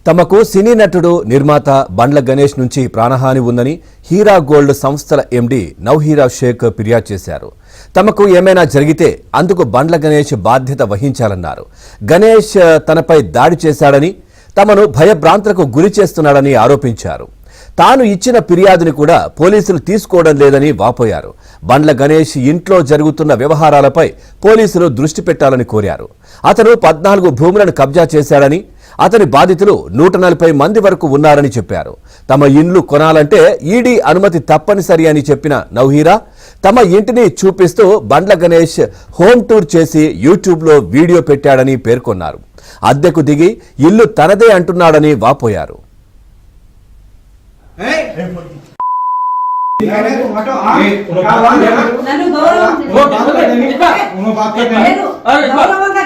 తమకు సినీ నటుడు నిర్మాత బండ్ల గణేష్ నుంచి ప్రాణహాని ఉందని హీరా గోల్డ్ సంస్థల ఎండీ నౌహీరా షేక్ ఫిర్యాదు చేశారు. తమకు ఏమైనా జరిగితే అందుకు బండ్ల గణేష్ బాధ్యత వహించాలన్నారు. గణేష్ తనపై దాడి చేశాడని, తమను భయభ్రాంతులకు గురి చేస్తున్నాడని ఆరోపించారు. తాను ఇచ్చిన ఫిర్యాదుని కూడా పోలీసులు తీసుకోవడం లేదని వాపోయారు. బండ్ల గణేష్ ఇంట్లో జరుగుతున్న వ్యవహారాలపై పోలీసులు దృష్టి పెట్టాలని కోరారు. అతను 14 భూములను కబ్జా చేశాడని, అతని బాధితులు 140 మంది వరకు ఉన్నారని చెప్పారు. తమ ఇండ్లు కొనాలంటే ఈడీ అనుమతి తప్పనిసరి అని చెప్పిన నౌహీరా తమ ఇంటిని చూపిస్తూ బండ్ల గణేష్ హోమ్ టూర్ చేసి యూట్యూబ్లో వీడియో పెట్టాడని పేర్కొన్నారు. అద్దెకు దిగి ఇల్లు తనదే అంటున్నాడని వాపోయారు. గౌరవంగా